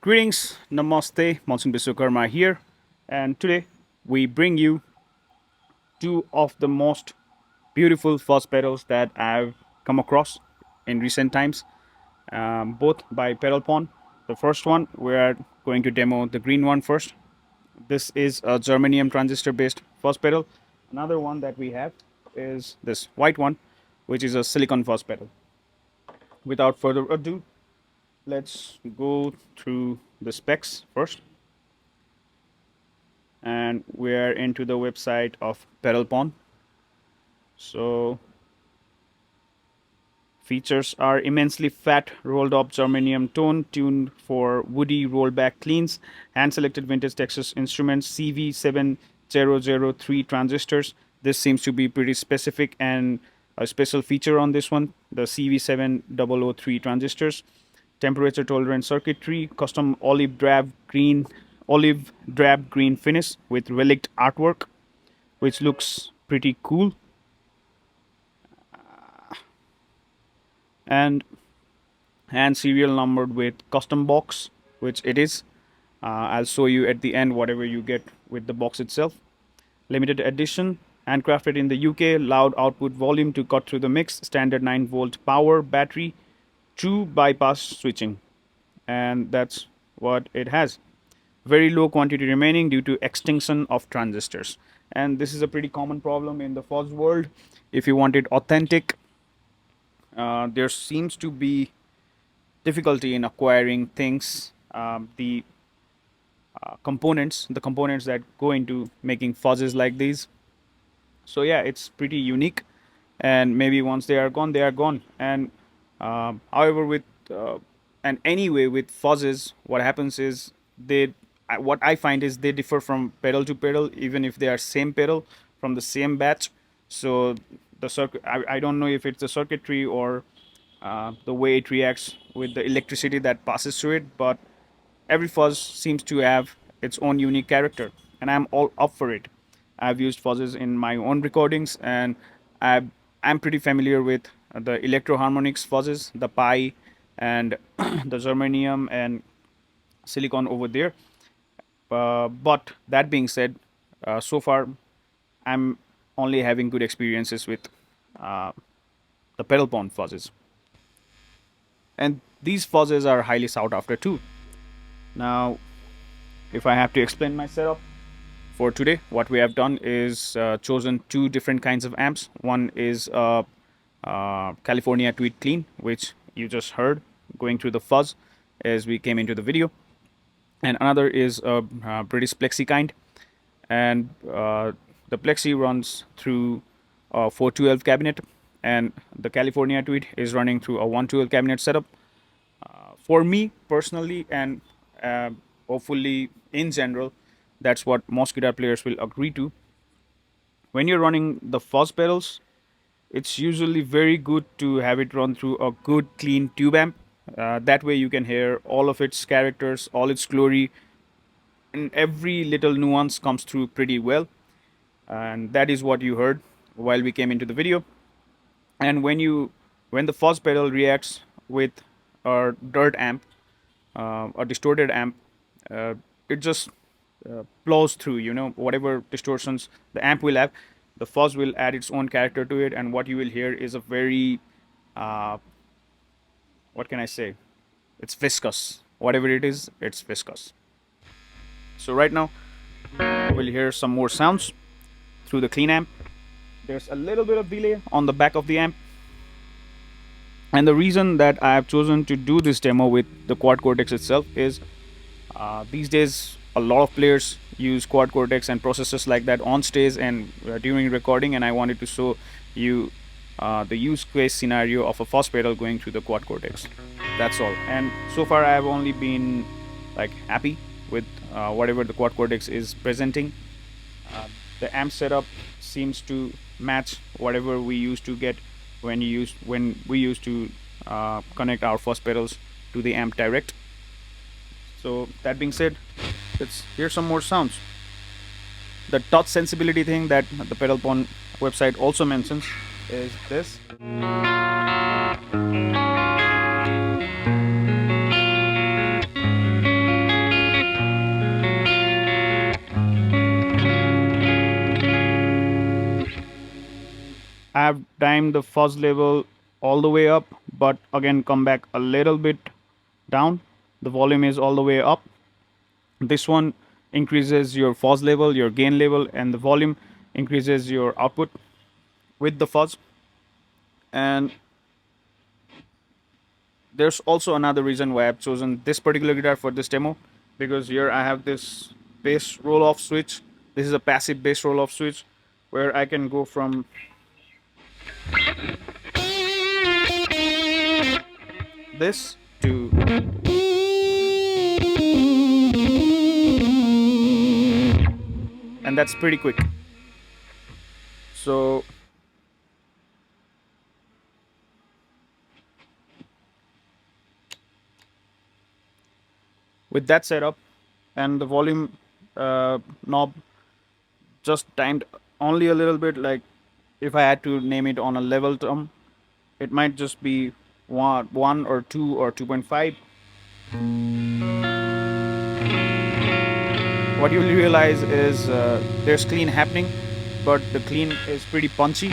Greetings, Namaste, Monsoon Biswakarma here, and today we bring you two of the most beautiful fuzz pedals that I've come across in recent times, both by Pedal Pond. The first one, we're going to demo the green one first. This is a germanium transistor based fuzz pedal. Another one that we have is this white one, which is a silicon fuzz pedal. Without further ado, let's go through the specs first. And we're into the website of Pedal Pond. So features are immensely fat rolled up germanium tone tuned for woody rollback cleans, hand selected vintage Texas Instruments CV7003 transistors. This seems to be pretty specific and a special feature on this one, the CV7003 transistors. Temperature tolerant circuitry, custom olive drab green finish with relict artwork, which looks pretty cool. And serial numbered with custom box, which it is. I'll show you at the end whatever you get with the box itself. Limited edition, handcrafted in the UK, loud output volume to cut through the mix, standard 9-volt power battery, true bypass switching, and that's what it has. Very low quantity remaining due to extinction of transistors, and this is a pretty common problem in the fuzz world. If you want it authentic, there seems to be difficulty in acquiring things, the components that go into making fuzzes like these. So yeah, it's pretty unique, and maybe once they are gone, they are gone. And however, with and anyway, with fuzzes, what happens is what I find is they differ from pedal to pedal, even if they are same pedal from the same batch. So the circuit, I don't know if it's the circuitry or the way it reacts with the electricity that passes through it, but every fuzz seems to have its own unique character, and I'm all up for it. I've used fuzzes in my own recordings, and I'm pretty familiar with the electro harmonics fuzzes, the pi and the germanium and silicon over there. But that being said, so far I'm only having good experiences with the pedal pond fuzzes, and these fuzzes are highly sought after too. Now, if I have to explain my setup for today, what we have done is chosen two different kinds of amps. One is California Tweed Clean, which you just heard going through the fuzz as we came into the video, and another is a British Plexi kind, and the Plexi runs through a 412 cabinet, and the California Tweed is running through a 112 cabinet setup. For me personally, and hopefully in general, that's what most guitar players will agree to. When you're running the fuzz pedals, it's usually very good to have it run through a good clean tube amp. That way you can hear all of its characters, all its glory, and every little nuance comes through pretty well. And that is what you heard while we came into the video. And when the fuzz pedal reacts with a dirt amp, a distorted amp, it just plows through, whatever distortions the amp will have, the fuzz will add its own character to it, and what you will hear is a very what can I say, it's viscous. Whatever it is, it's viscous. So right now we'll hear some more sounds through the clean amp. There's a little bit of delay on the back of the amp, and the reason that I have chosen to do this demo with the quad cortex itself is these days a lot of players use quad cortex and processors like that on stage and during recording, and I wanted to show you the use case scenario of a fuzz pedal going through the quad cortex. That's all. And so far I have only been happy with whatever the quad cortex is presenting. The amp setup seems to match whatever we used to get when we used to connect our fuzz pedals to the amp direct. So that being said, let's hear some more sounds. The touch sensibility thing that the Pedal Pond website also mentions is this. have timed the fuzz level all the way up, but again come back a little bit down. The volume is all the way up. This one increases your fuzz level, your gain level, and the volume increases your output with the fuzz. And there's also another reason why I've chosen this particular guitar for this demo, because here I have this bass roll off switch. This is a passive bass roll off switch where I can go from this to and that's pretty quick. So with that setup and the volume knob just timed only a little bit, like if I had to name it on a level term, it might just be 1 or 2 or 2.5. What you'll realize is there's clean happening, but the clean is pretty punchy.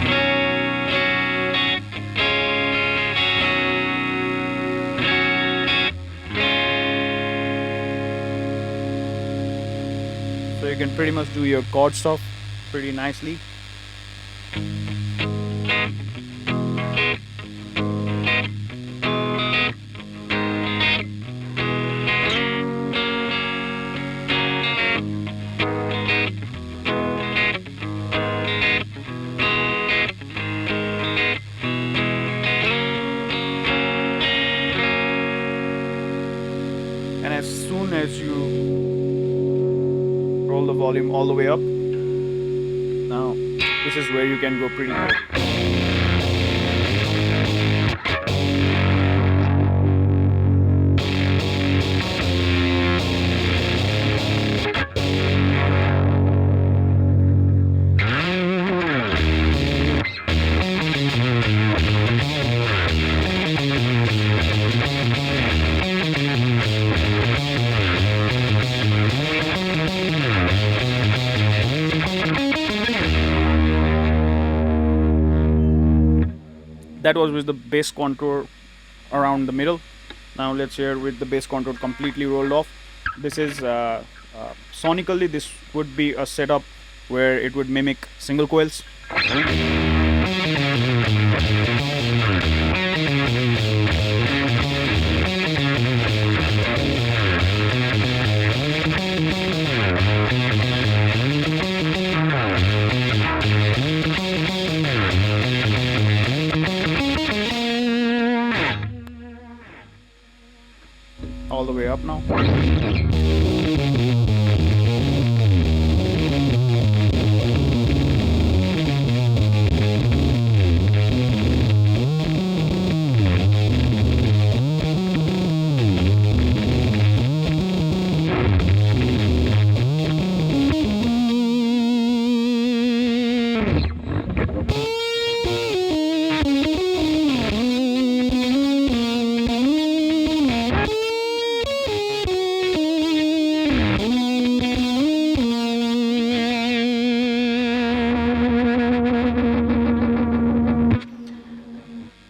So you can pretty much do your chord stuff pretty nicely. And as soon as you roll the volume all the way up, now this is where you can go pretty high. That was with the bass contour around the middle. Now let's hear with the bass contour completely rolled off. This is sonically this would be a setup where it would mimic single coils. All the way up now.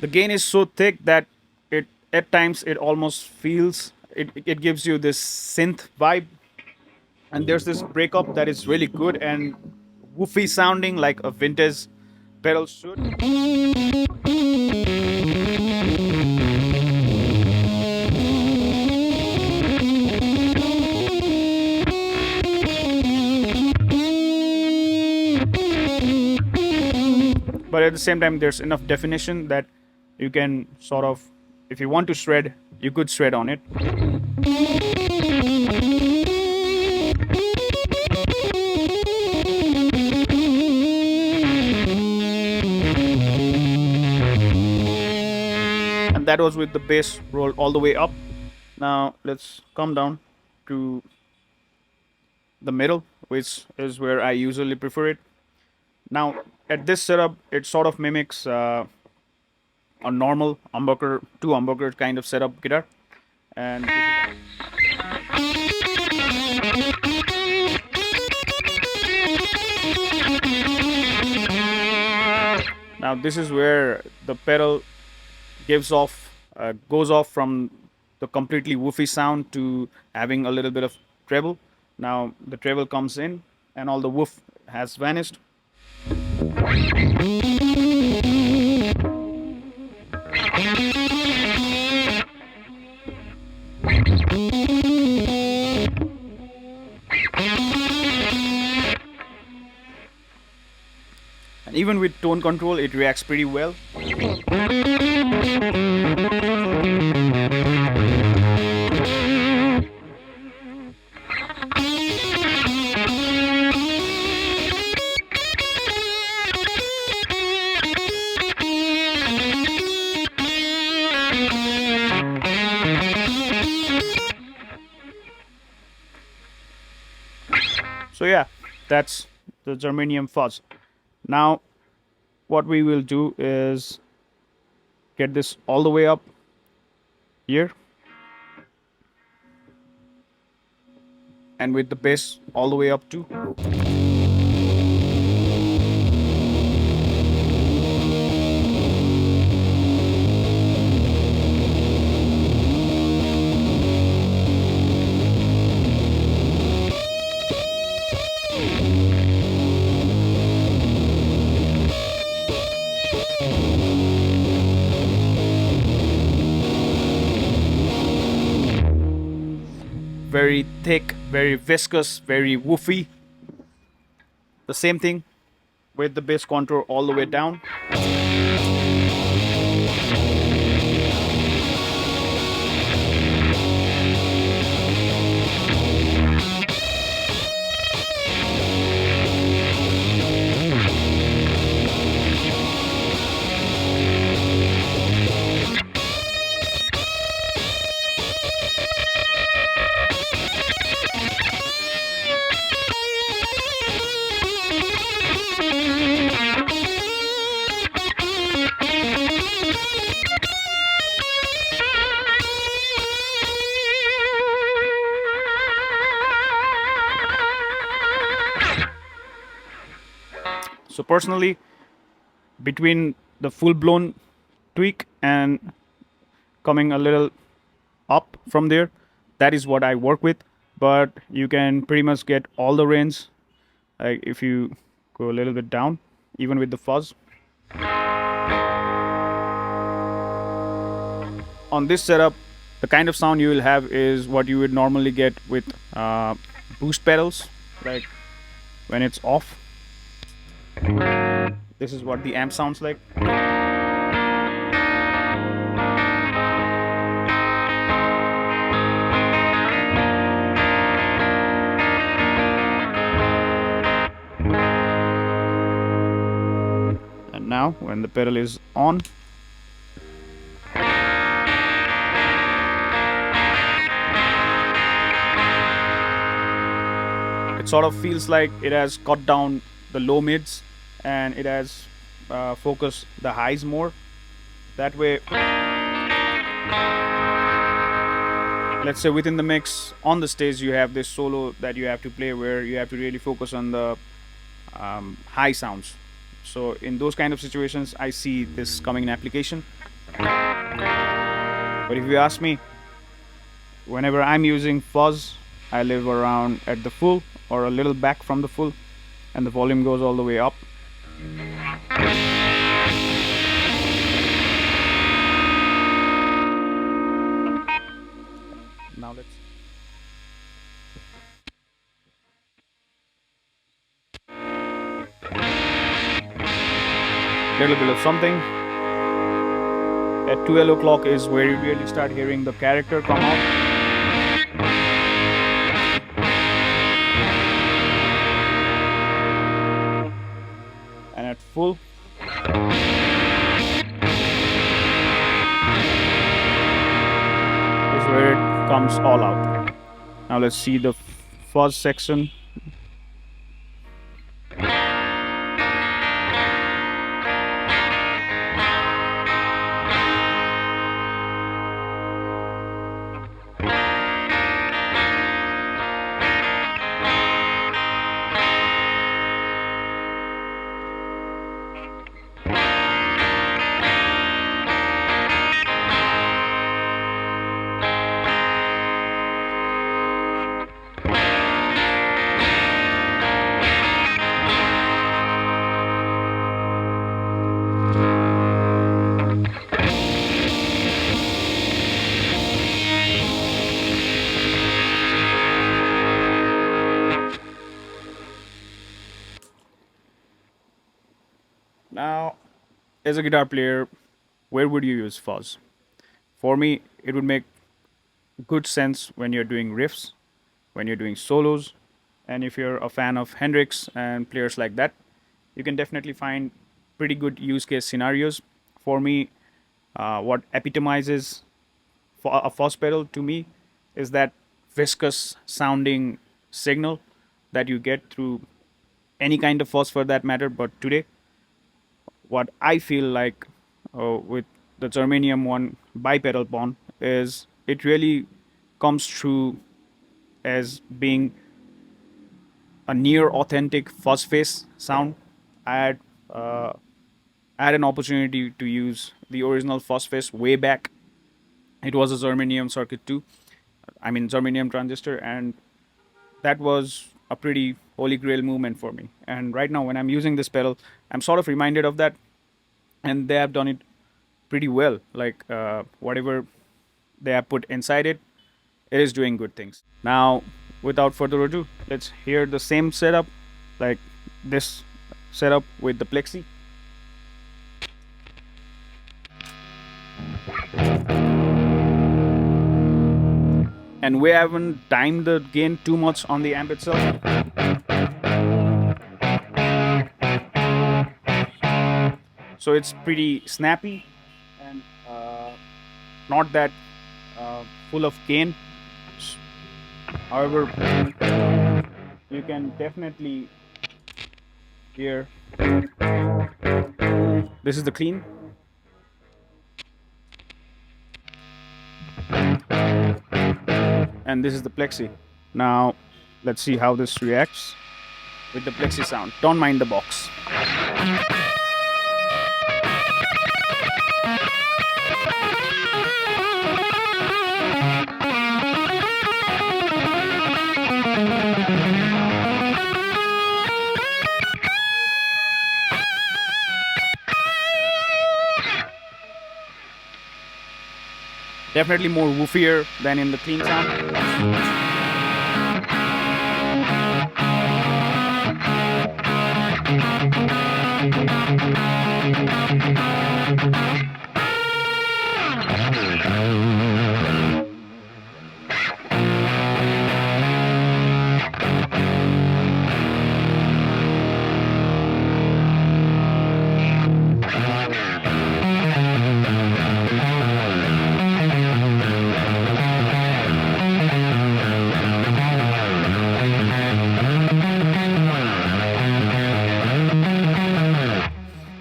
The gain is so thick that it at times it almost feels it gives you this synth vibe, and there's this breakup that is really good and woofy sounding like a vintage pedal should. But at the same time there's enough definition that you can sort of, if you want to shred, you could shred on it. And that was with the bass rolled all the way up. Now let's come down to the middle, which is where I usually prefer it. Now at this setup, it sort of mimics a normal humbucker, two humbucker kind of setup guitar, and Now this is where the pedal goes off from the completely woofy sound to having a little bit of treble. Now the treble comes in and all the woof has vanished. And even with tone control, it reacts pretty well. So yeah, that's the Germanium Fuzz. Now what we will do is get this all the way up here, and with the bass all the way up too. Very thick, very viscous, very woofy. The same thing with the bass contour all the way down. So personally, between the full-blown tweak and coming a little up from there, that is what I work with. But you can pretty much get all the range, like if you go a little bit down, even with the fuzz. On this setup, the kind of sound you will have is what you would normally get with boost pedals, like when it's off. This is what the amp sounds like. And now when the pedal is on, it sort of feels like it has cut down the low mids and it has focused the highs more. That way, let's say within the mix on the stage you have this solo that you have to play where you have to really focus on the high sounds. So in those kind of situations I see this coming in application. But if you ask me, whenever I'm using fuzz, I live around at the full or a little back from the full, and the volume goes all the way up. Now let's little bit of something. At 12 o'clock is where you really start hearing the character come out. And at full, is where it comes all out. Now let's see the fuzz section. Now, as a guitar player, where would you use fuzz? For me, it would make good sense when you're doing riffs, when you're doing solos, and if you're a fan of Hendrix and players like that, you can definitely find pretty good use case scenarios. For me, what epitomizes a fuzz pedal to me is that viscous sounding signal that you get through any kind of fuzz for that matter. But today, what I feel like with the Germanium one bipedal pawn is it really comes through as being a near authentic fuzz face sound. I had uh, I had an opportunity to use the original fuzz face way back. It was a Germanium circuit too. I mean Germanium transistor, and that was a pretty holy grail movement for me. And right now, when I'm using this pedal, I'm sort of reminded of that, and they have done it pretty well. Like whatever they have put inside it, it is doing good things. Now, without further ado, let's hear the same setup, like this setup with the Plexi. And we haven't timed the gain too much on the amp itself. So it's pretty snappy and not that full of gain. However, you can definitely hear this is the clean. And this is the Plexi. Now, let's see how this reacts with the Plexi sound. Don't mind the box. Definitely more woofier than in the clean sound.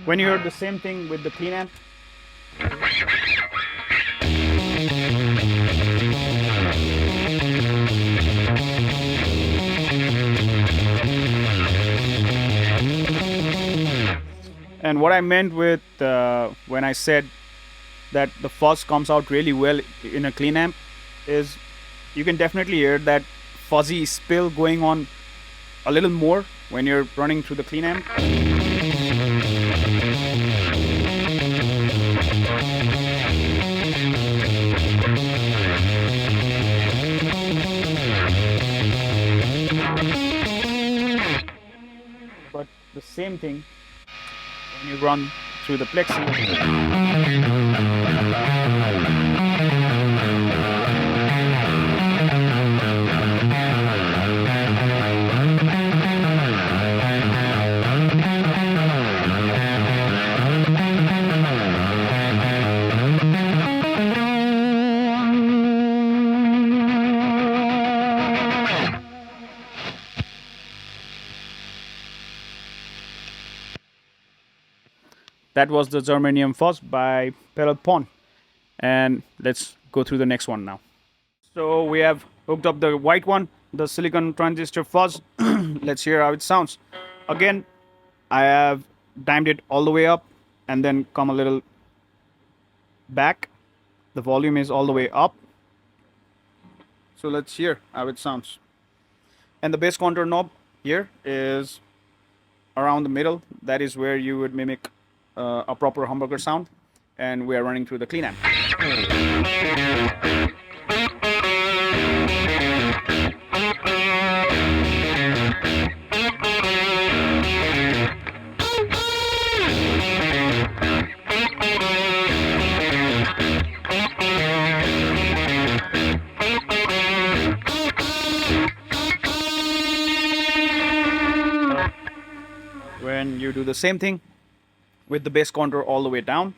When you heard the same thing with the clean amp, and what I meant with when I said that the fuzz comes out really well in a clean amp is you can definitely hear that fuzzy spill going on a little more when you're running through the clean amp. But the same thing when you run through the Plexi. That was the Germanium Fuzz by Pedal Pon. And let's go through the next one now. So we have hooked up the white one, the silicon transistor fuzz. Let's hear how it sounds. Again, I have dimed it all the way up and then come a little back. The volume is all the way up. So let's hear how it sounds. And the bass contour knob here is around the middle. That is where you would mimic a proper humbucker sound. And we are running through the clean amp. when you do the same thing with the bass contour all the way down.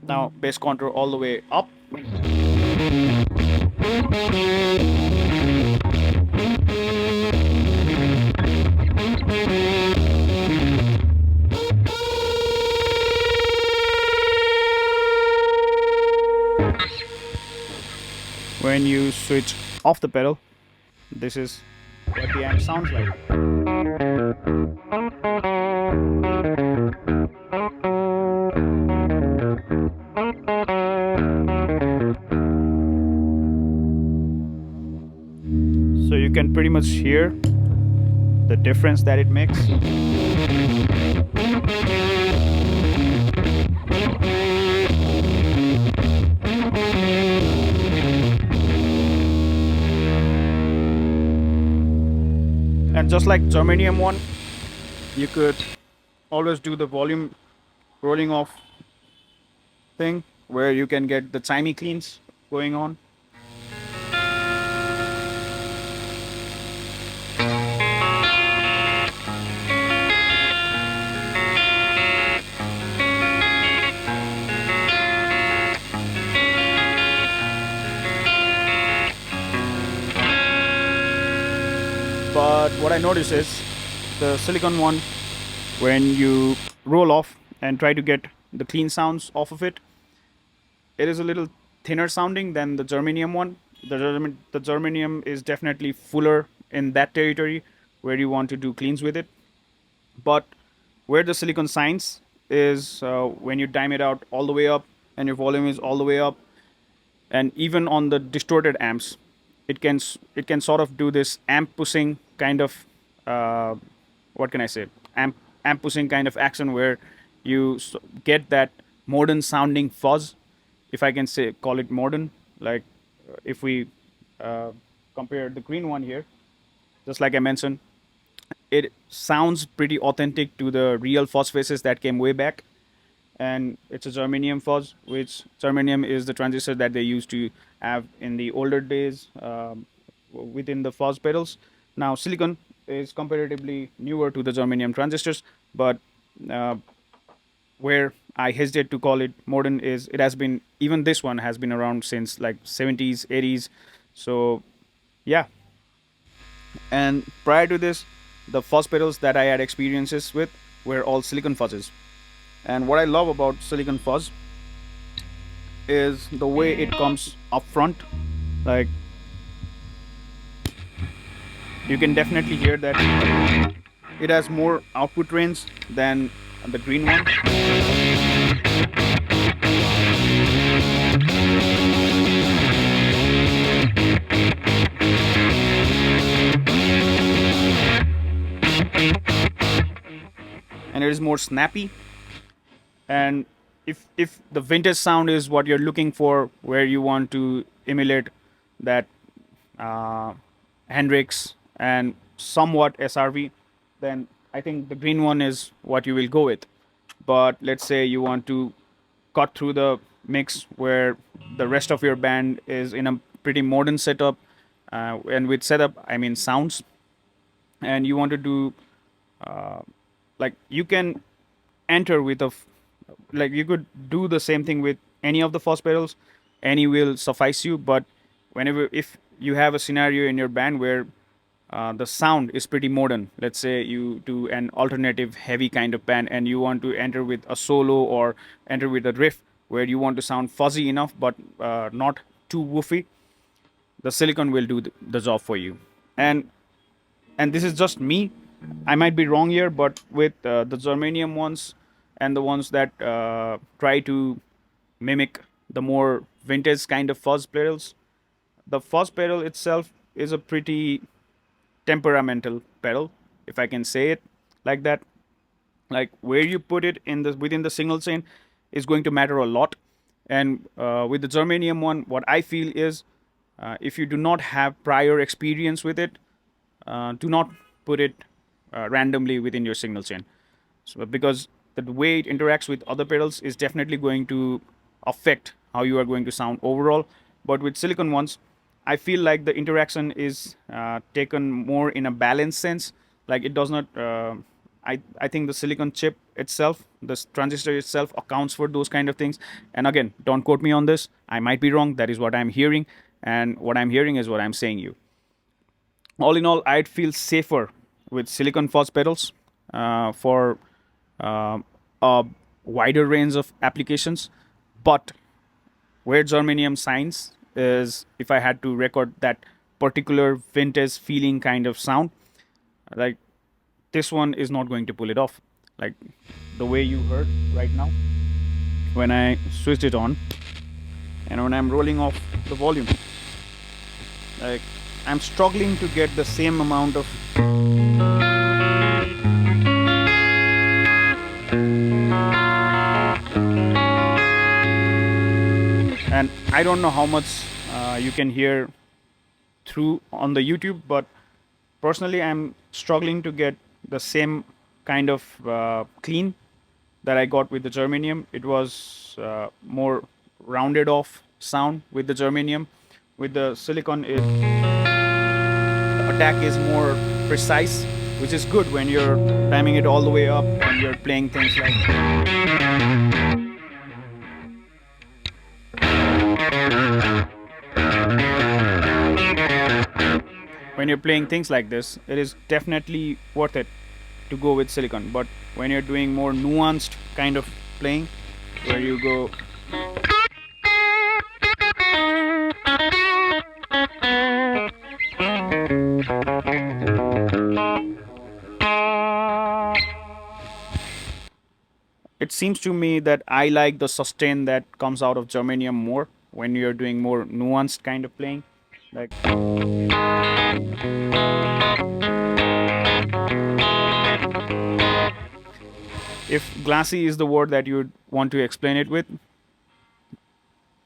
Now bass contour all the way up. When you switch off the pedal, this is what the amp sounds like. So you can pretty much hear the difference that it makes. And just like Germanium one, you could always do the volume rolling off thing where you can get the chimey cleans going on. But what I notice is the silicone one, when you roll off and try to get the clean sounds off of it, it is a little thinner sounding than the Germanium one. The Germanium is definitely fuller in that territory where you want to do cleans with it. But where the silicone shines is when you dime it out all the way up and your volume is all the way up, and even on the distorted amps, it can sort of do this amp pushing kind of what can I say, amp pushing kind of action where you get that modern sounding fuzz, if I can say call it modern. Like if we uh, compare the green one here, just like I mentioned, it sounds pretty authentic to the real fuzz faces that came way back. And it's a germanium fuzz, which germanium is the transistor that they used to have in the older days within the fuzz pedals. Now silicon is comparatively newer to the germanium transistors, but uh, where I hesitate to call it modern is it has been, even this one has been around since like 70s 80s. So yeah. And prior to this, the fuzz pedals that I had experiences with were all silicon fuzzes. And what I love about silicon fuzz is the way it comes up front. Like you can definitely hear that it has more output range than the green one. And it is more snappy. And if the vintage sound is what you're looking for, where you want to emulate that uh, Hendrix and somewhat SRV, then I think the green one is what you will go with. But let's say you want to cut through the mix where the rest of your band is in a pretty modern setup, and with setup I mean sounds, and you want to do like you can enter with like you could do the same thing with any of the fuzz pedals, any will suffice you. But whenever if you have a scenario in your band where the sound is pretty modern, let's say you do an alternative heavy kind of band and you want to enter with a solo or enter with a riff where you want to sound fuzzy enough but not too woofy, the silicon will do the job for you. And this is just me, I might be wrong here, but with the germanium ones and the ones that try to mimic the more vintage kind of fuzz pedals, the fuzz pedal itself is a pretty temperamental pedal, if I can say it like that. Like where you put it in the within the signal chain is going to matter a lot. And with the germanium one, what I feel is if you do not have prior experience with it, do not put it randomly within your signal chain. So because the way it interacts with other pedals is definitely going to affect how you are going to sound overall. But with silicon ones, I feel like the interaction is taken more in a balanced sense. Like it does not. I think the silicon chip itself, the transistor itself, accounts for those kind of things. And again, don't quote me on this. I might be wrong. That is what I'm hearing, and what I'm hearing is what I'm saying you. All in all, I'd feel safer with silicon fuzz pedals for uh, a wider range of applications. But where germanium shines is if I had to record that particular vintage feeling kind of sound, like this one is not going to pull it off. Like the way you heard right now when I switched it on and when I'm rolling off the volume, like I'm struggling to get the same amount of and I don't know how much you can hear through on the YouTube, but personally, I'm struggling to get the same kind of clean that I got with the germanium. It was more rounded off sound with the germanium. With the silicon, the attack is more precise, which is good when you're timing it all the way up and you're playing things like when you're playing things like this, it is definitely worth it to go with silicon. But when you're doing more nuanced kind of playing, where you go, it seems to me that I like the sustain that comes out of germanium more when you're doing more nuanced kind of playing. Like if glassy is the word that you'd want to explain it with,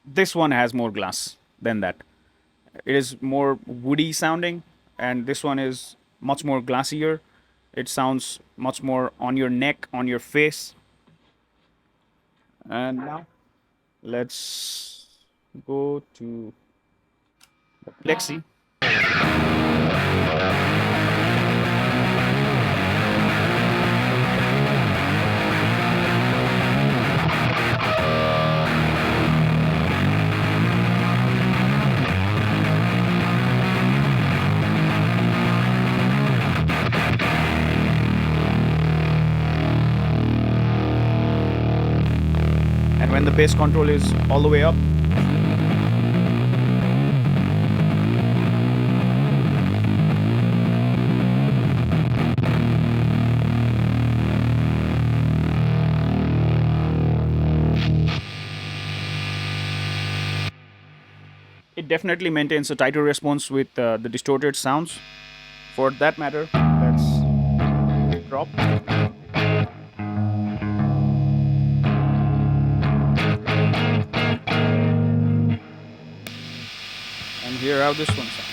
this one has more glass than that. It is more woody sounding, and this one is much more glassier. It sounds much more on your neck, on your face. And now let's go to the Plexi. And when the bass control is all the way up, it definitely maintains a tighter response with the distorted sounds. For that matter, let's drop. And hear how this one sounds.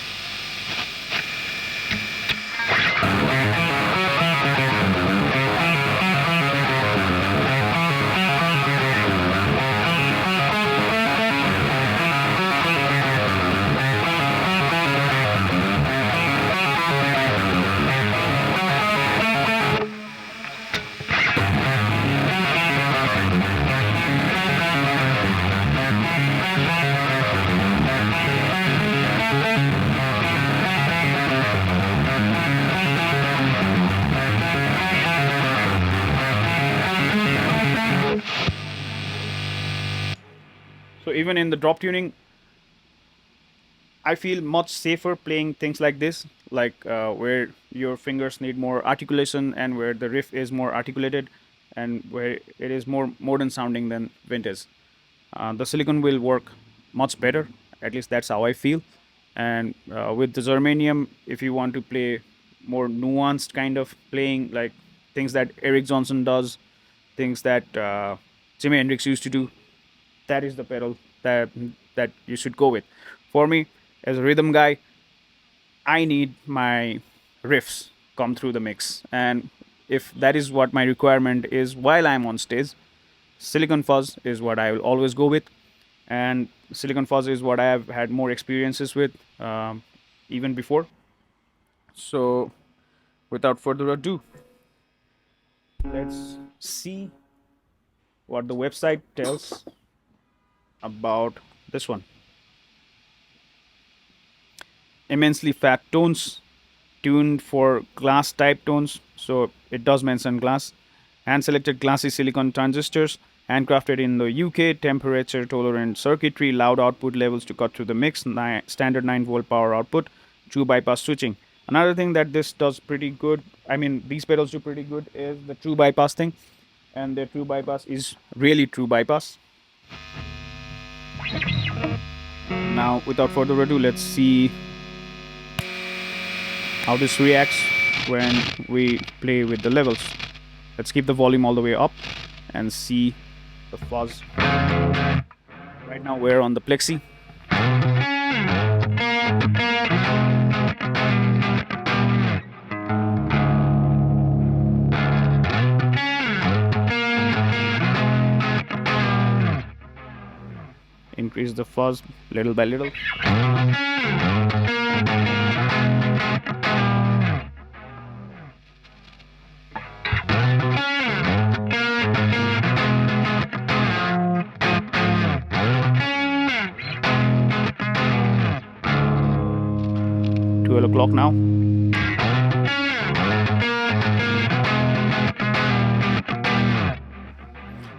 So even in the drop tuning, I feel much safer playing things like this, like where your fingers need more articulation and where the riff is more articulated and where it is more modern sounding than vintage. The silicon will work much better. At least that's how I feel. And with the germanium, if you want to play more nuanced kind of playing, like things that Eric Johnson does, things that Jimi Hendrix used to do, that is the pedal that you should go with. For me, as a rhythm guy, I need my riffs come through the mix, and if that is what my requirement is while I'm on stage, Silicon fuzz is what I will always go with, and silicon fuzz is what I have had more experiences with, even before. So, without further ado, let's see what the website tells about this one. Immensely fat tones tuned for glass type tones, so it does mention glass. Hand selected glassy silicon transistors, handcrafted in the UK, temperature tolerant circuitry, loud output levels to cut through the mix, standard 9-volt power output, true bypass switching. Another thing that this does pretty good, I mean, these pedals do pretty good, is the true bypass thing. And the true bypass is really true bypass. Now, without further ado, let's see how this reacts when we play with the levels. Let's keep the volume all the way up and see the fuzz. Right now we're on the Plexi. Increase the fuzz little by little. O'clock now.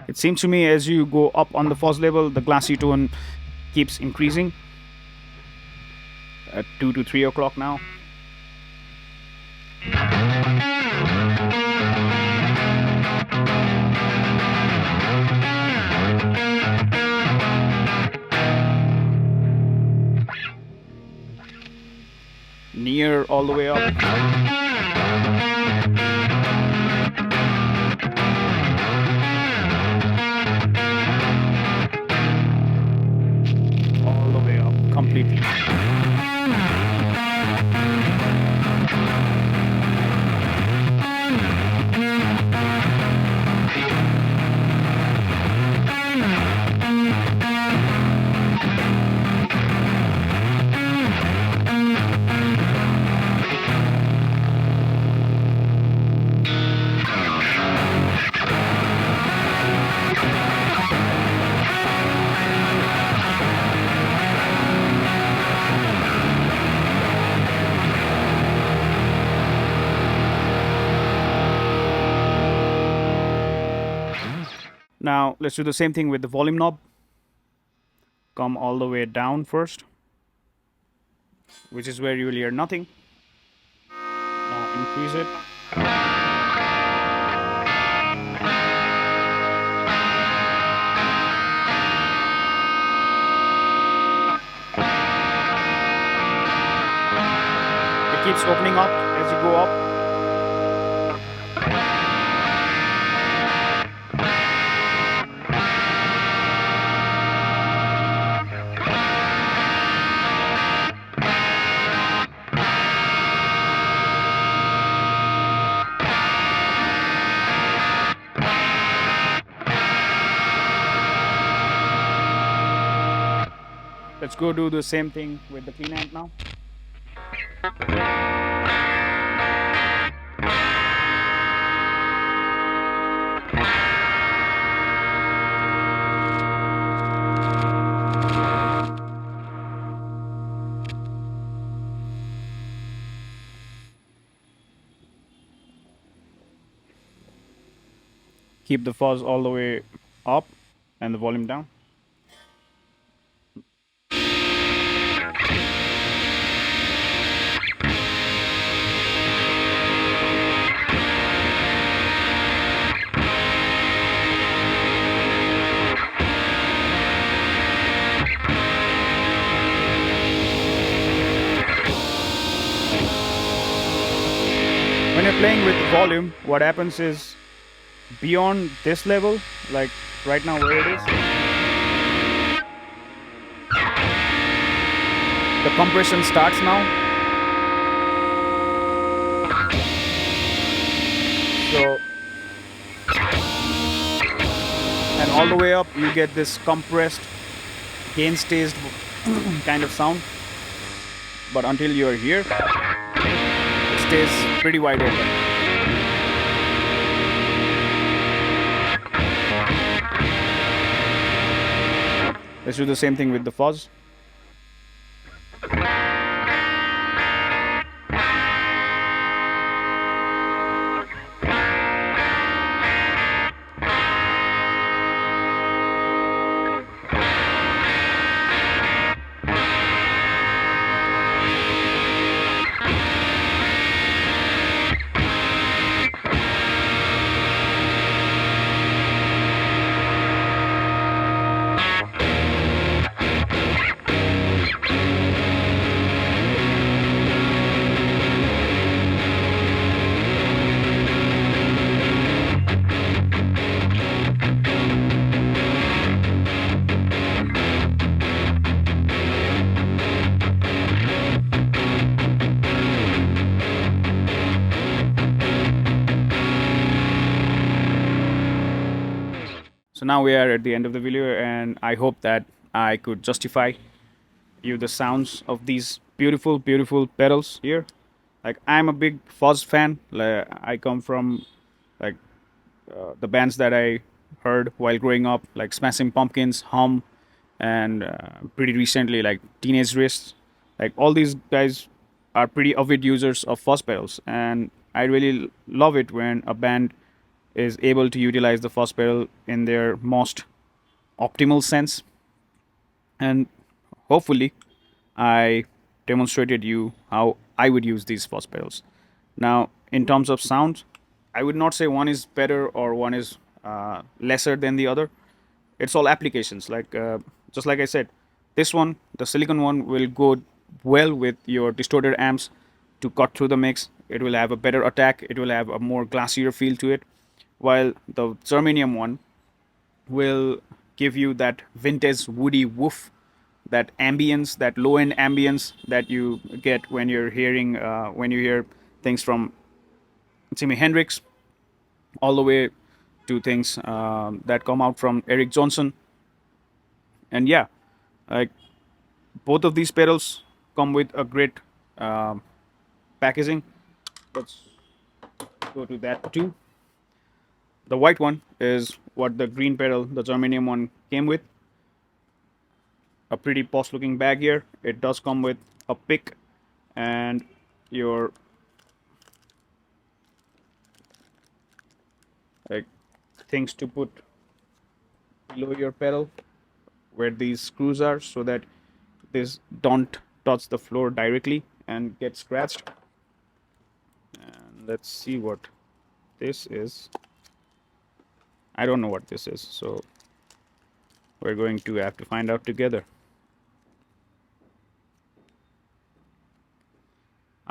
It seems to me as you go up on the fuzz level, the glassy tone keeps increasing. At 2 to 3 o'clock now. Near all the way up. All the way up completely. Now let's do the same thing with the volume knob. Come all the way down first, which is where you will hear nothing. Now increase it. It keeps opening up as you go up. Let's go do the same thing with the clean amp now. Keep the fuzz all the way up and the volume down. When you're playing with the volume, what happens is beyond this level, like right now where it is, the compression starts now. So, and all the way up, you get this compressed, gain staged kind of sound. But until you're here, it stays pretty wide open. Let's do the same thing with the fuzz. So now we are at the end of the video, and I hope that I could justify you the sounds of these beautiful, beautiful pedals here. Like, I'm a big fuzz fan. Like, I come from like the bands that I heard while growing up, like Smashing Pumpkins, Hum, and pretty recently like Teenage Wrist. Like, all these guys are pretty avid users of fuzz pedals, and I really love it when a band is able to utilize the fuzz pedal in their most optimal sense. And hopefully I demonstrated you how I would use these fuzz pedals. Now, in terms of sound, I would not say one is better or one is lesser than the other. It's all applications. Like, just like I said, this one, the silicon one, will go well with your distorted amps to cut through the mix. It will have a better attack. It will have a more glassier feel to it. While the germanium one will give you that vintage woody woof, that ambience, that low end ambience that you get when you hear things from Jimi Hendrix, all the way to things that come out from Eric Johnson. And yeah, like, both of these pedals come with a great um packaging. Let's go to that too. The white one is what the green pedal, the germanium one, came with. A pretty posh looking bag here. It does come with a pick and your like things to put below your pedal where these screws are, so that this don't touch the floor directly and get scratched. And let's see what this is. I don't know what this is, so we're going to have to find out together.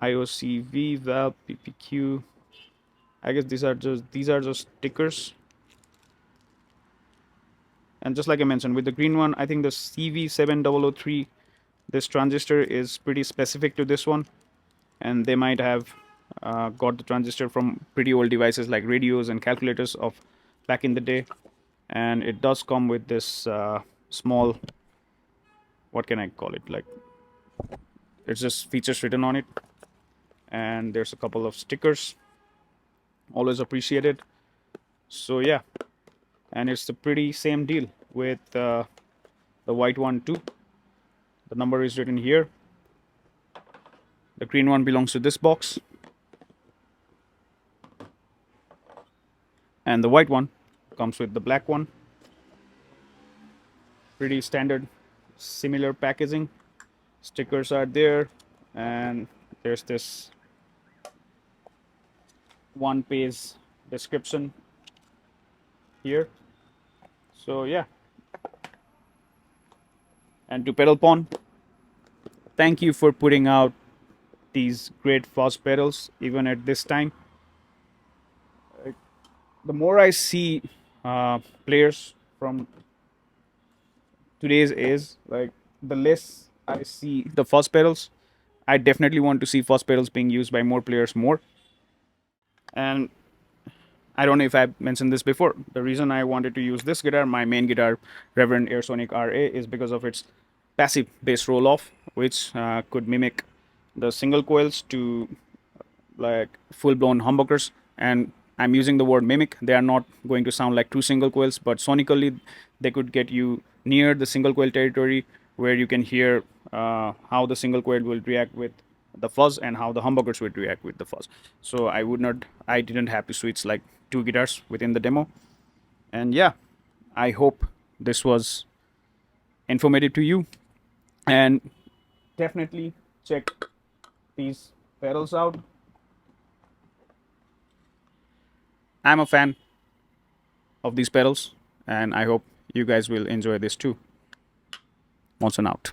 IOCV, valve, PPQ. I guess these are just stickers. And just like I mentioned with the green one, I think the CV7003, this transistor is pretty specific to this one, and they might have got the transistor from pretty old devices like radios and calculators of back in the day. And it does come with this small, what can I call it, like, it's just features written on it, and there's a couple of stickers, always appreciated. So yeah, and it's the pretty same deal with the white one too. The number is written here. The green one belongs to this box, and the white one comes with the black one. Pretty standard, similar packaging. Stickers are there, and there's this one page description here. So yeah, and to Pedal Pond, thank you for putting out these great fuzz pedals even at this time. The more I see players from today's age, like, the less I see the fuzz pedals. I definitely want to see fuzz pedals being used by more players more. And I don't know if I've mentioned this before. The reason I wanted to use this guitar, my main guitar, Reverend Airsonic RA, is because of its passive bass roll off, which could mimic the single coils to like full blown humbuckers. And I'm using the word mimic. They are not going to sound like two single coils, but sonically they could get you near the single coil territory where you can hear how the single coil will react with the fuzz and how the humbuckers would react with the fuzz. So I didn't have to switch like two guitars within the demo. And yeah, I hope this was informative to you. And definitely check these pedals out. I'm a fan of these pedals, and I hope you guys will enjoy this too. Monson out.